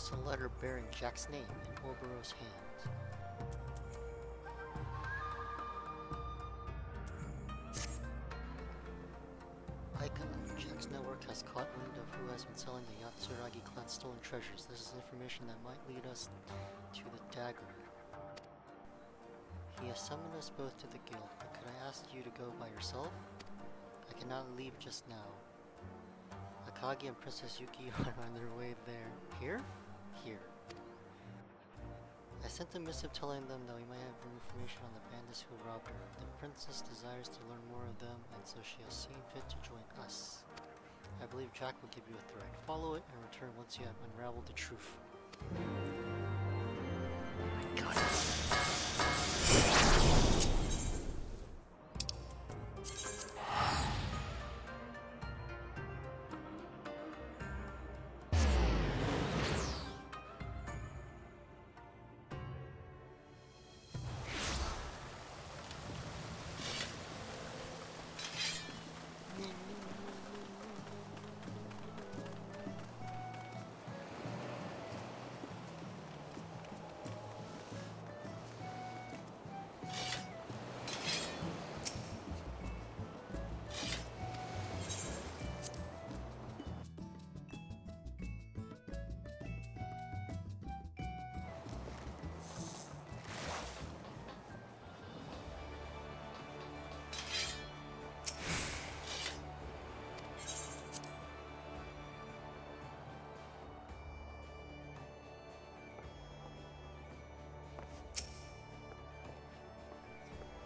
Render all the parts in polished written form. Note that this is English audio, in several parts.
noticed a letter bearing Jack's name in Obero's hand. Aika, Jack's network has caught wind of who has been selling the Yatsuragi clan's stolen treasures. This is information that might lead us to the dagger. He has summoned us both to the guild, but could I ask you to go by yourself? I cannot leave just now. Akagi and Princess Yuki are on their way there. Here? Here. I sent a missive telling them that we might have information on the bandits who robbed her. The princess desires to learn more of them, and so she has seen fit to join us. I believe Jack will give you a thread. Follow it and return once you have unraveled the truth. I got it.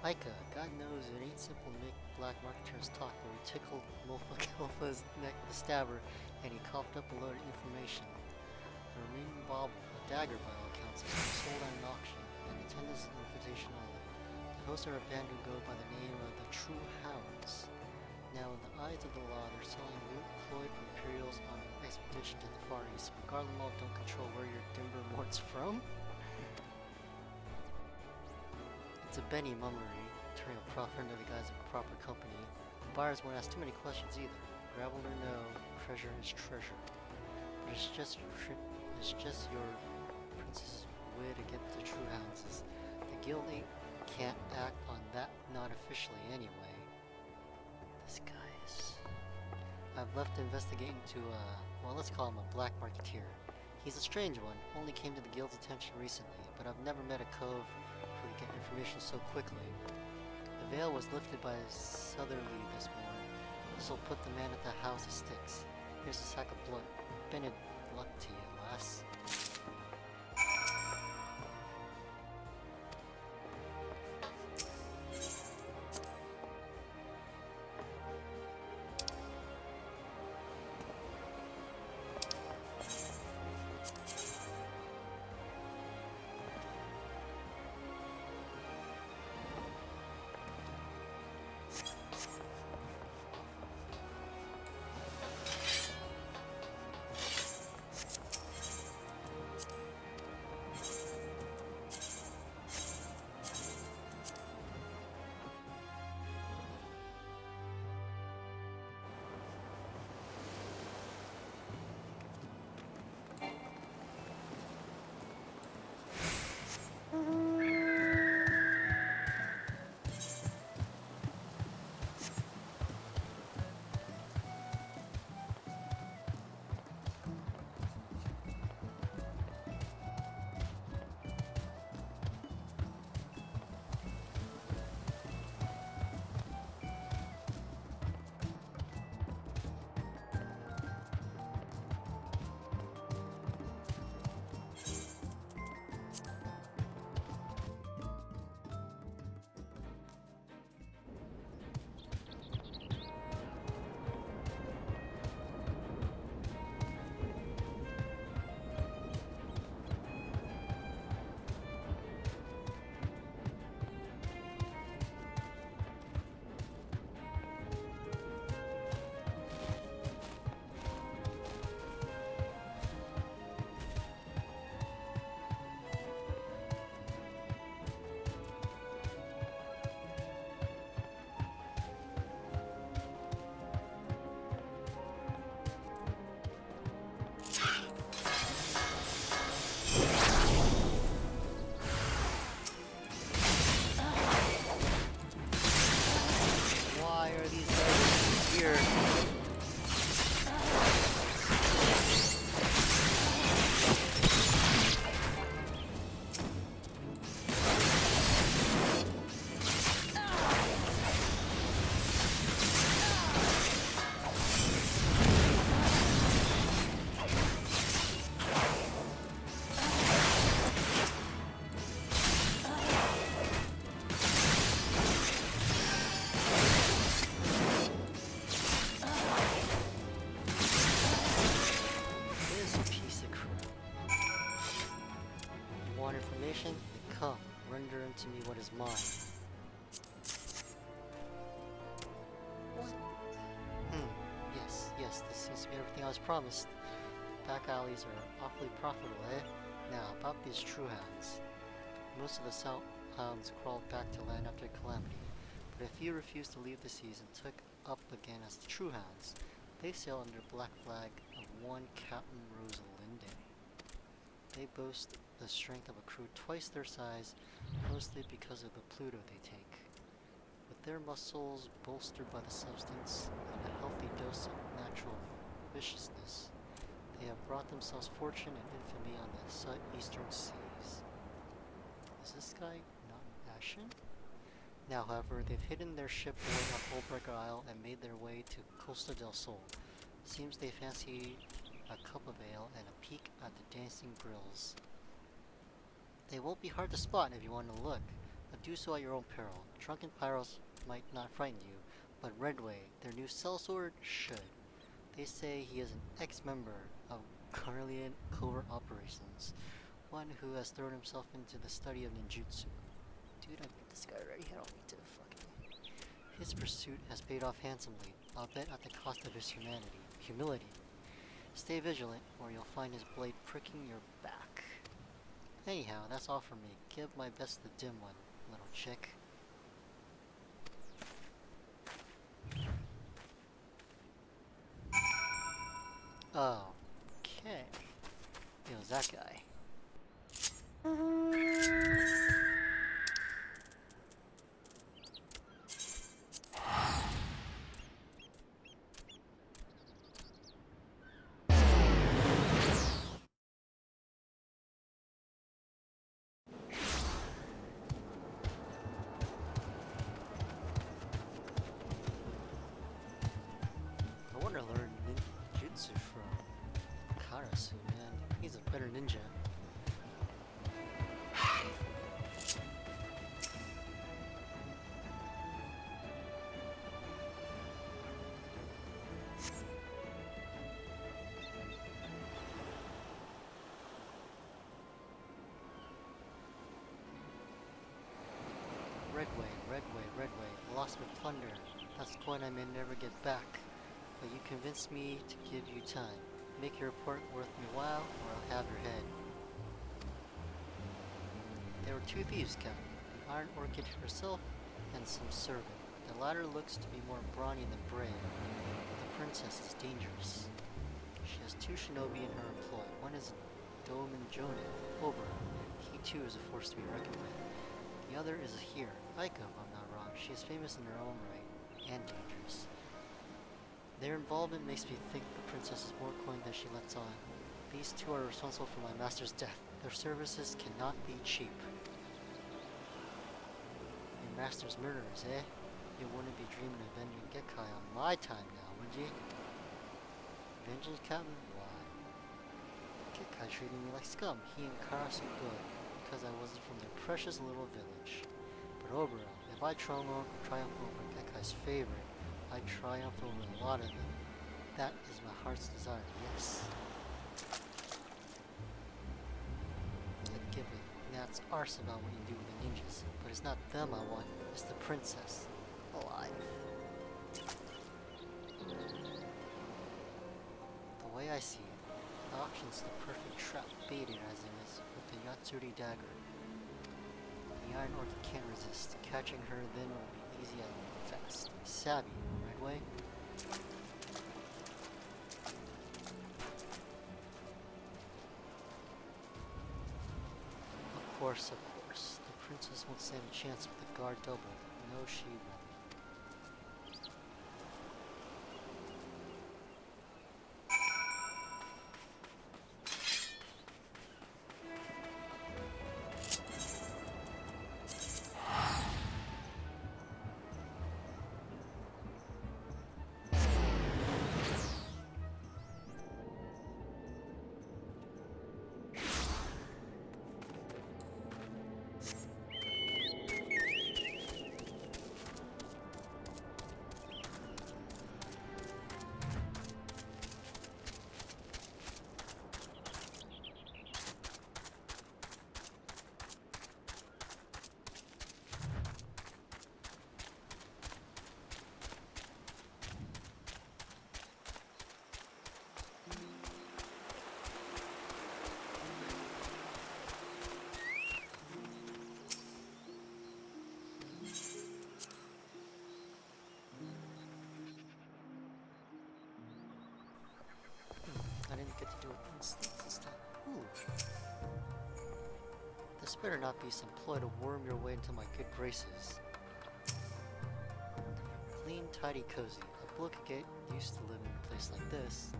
Aika, God knows it ain't simple to make black marketers talk, but we tickled Mofa's neck with a stabber, and he coughed up a load of information. The remaining bauble, a dagger by all accounts, is sold at an auction, and attendance is an invitation only. The hosts are a band who go by the name of the True Hounds. Now, in the eyes of the law, they're selling loot cloyed from Imperials on an expedition to the Far East, but Garlemald don't control where your Dimber Mort's from? It's a Benny mummery, turning a profit into the guise of a proper company. The buyers won't ask too many questions either. Gravel or no, treasure is treasure. But it's just your princess's way to get the True Hounds. The guild can't act on that, not officially anyway. This guy is... I've left to investigate into well, let's call him a black marketeer. He's a strange one, only came to the guild's attention recently, but I've never met a cove who could get information so quickly. The veil was lifted by Southerly this morning. This will put the man at the house of sticks. Here's a sack of blood. Bennett, luck to you, lass. mine. What? Yes, this seems to be everything I was promised. Back alleys are awfully profitable, eh? Now, about these true hounds. Most of the South hounds crawled back to land after Calamity, but a few refused to leave the seas and took up again as the true hounds. They sail under black flag of one Captain Rosalinden. They boast the strength of a crew twice their size, mostly because of the Pluto they take. With their muscles bolstered by the substance and a healthy dose of natural viciousness, they have brought themselves fortune and infamy on the eastern seas. Is this guy not in action? Now, however, they've hidden their ship moored on Holbreaker Isle and made their way to Costa del Sol. Seems they fancy a cup of ale and a peek at the dancing grills. They won't be hard to spot if you want to look, but do so at your own peril. Drunken pyros might not frighten you, but Redway, their new sellsword, should. They say he is an ex-member of Carlian covert operations, one who has thrown himself into the study of ninjutsu. Dude, I beat this guy already. I don't need to fucking... His pursuit has paid off handsomely, albeit at the cost of his humility. Stay vigilant, or you'll find his blade pricking your back. Anyhow, that's all from me. Give my best to the dim one, little chick. Oh, okay. It was that guy. I want to learn ninjutsu from Karasu, man. He's a better ninja. Redway, lost with plunder. That's coin I may never get back. But you convinced me to give you time. Make your report worth my while, or I'll have your head. There were two thieves, Captain. The Iron Orchid herself, and some servant. The latter looks to be more brawny than brave. The princess is dangerous. She has two shinobi in her employ. One is Doman Jonin, Oberon. He too is a force to be reckoned with. The other is here, Aiko, if I'm not wrong. She is famous in her own right, and dangerous. Their involvement makes me think the princess is more coin than she lets on. These two are responsible for my master's death. Their services cannot be cheap. Your master's murderers, eh? You wouldn't be dreaming of avenging Gekkai on my time now, would you? Vengeance, Captain? Why? Gekkai treated me like scum. He and Karasu good, because I wasn't from their precious little village. But overall, if I triumph over Gekkai's favorite, I triumph over a lot of them. That is my heart's desire, yes. I'd give a gnat's arse about what you do with the ninjas, but it's not them I want, it's the princess. Alive. The way I see it, the auction's the perfect trap, baited as it is, with the Yatsuri dagger. The Iron Orchid can't resist. Catching her then will be easy and fast. Savvy, Redway? Of course. The princess won't stand a chance with the guard doubled. No, she won't. didn't get to do it this time. Ooh. This better not be some ploy to worm your way into my good graces. Clean, tidy, cozy. A bloke could get used to living in a place like this.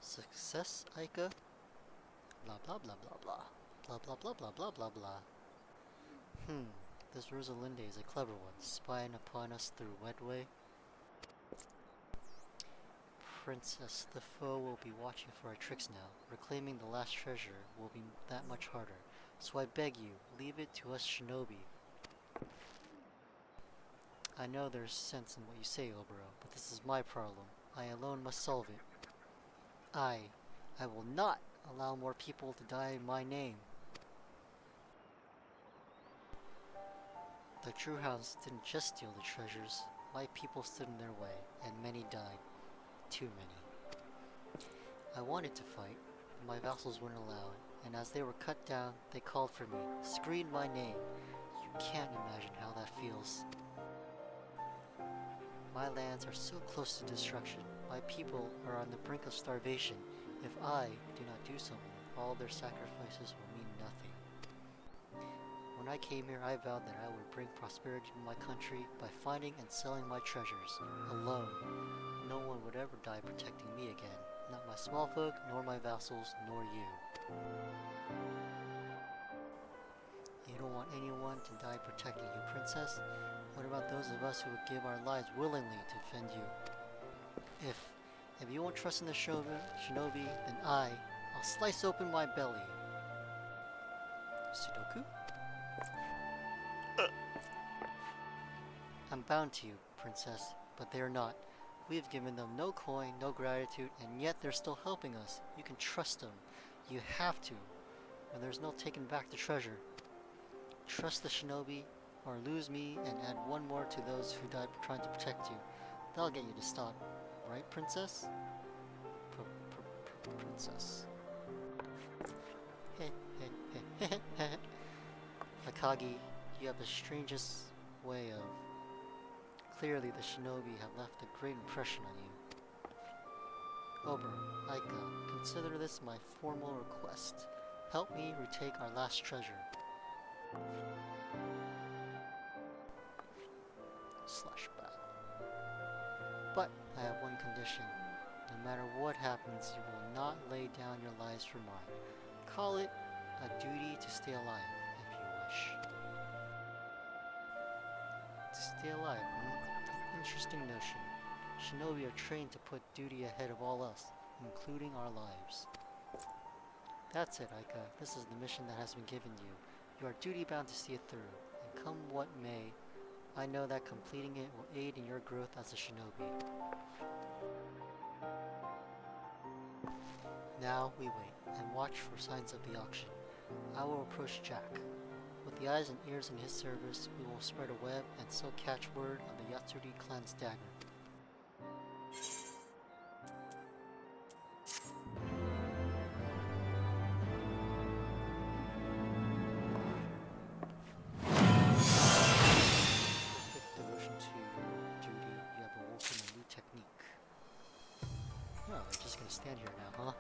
Success, Aika? Blah blah blah blah blah. Blah blah blah blah blah blah blah. This Rosalinde is a clever one, spying upon us through Wedway. Princess, the foe will be watching for our tricks now. Reclaiming the last treasure will be that much harder. So I beg you, leave it to us shinobi. I know there's sense in what you say, Obero, but this is my problem. I alone must solve it. I will not allow more people to die in my name. The true hounds didn't just steal the treasures. My people stood in their way, and many died. Too many. I wanted to fight, but my vassals wouldn't allow it, and as they were cut down, they called for me, screamed my name. You can't imagine how that feels. My lands are so close to destruction. My people are on the brink of starvation. If I do not do something, all their sacrifices will mean nothing. When I came here, I vowed that I would bring prosperity to my country by finding and selling my treasures, alone. No one would ever die protecting me again. Not my small folk, nor my vassals, nor you. You don't want anyone to die protecting you, princess? What about those of us who would give our lives willingly to defend you? If you won't trust in the shinobi, then I'll slice open my belly. Sudoku? I'm bound to you, princess, but they are not. We have given them no coin, no gratitude, and yet they're still helping us. You can trust them. You have to, or there's no taking back the treasure. Trust the shinobi, or lose me and add one more to those who died trying to protect you. That'll get you to stop. Right, princess? Princess. Akagi, you have the strangest way of... Clearly the shinobi have left a great impression on you. Obero, Aika, consider this my formal request. Help me retake our last treasure. /battle. But I have one condition. No matter what happens, you will not lay down your lives for mine. Call it a duty to stay alive, if you wish. To stay alive, Interesting notion. Shinobi are trained to put duty ahead of all else, including our lives. That's it, Aika. This is the mission that has been given you. You are duty-bound to see it through, and come what may, I know that completing it will aid in your growth as a shinobi. Now we wait, and watch for signs of the auction. I will approach Jack. With the eyes and ears in his service, we will spread a web and so catch word of the Yatsuri clan's dagger. Perfect devotion to duty, you have awoken a new technique. Oh, they're just gonna stand here now, huh?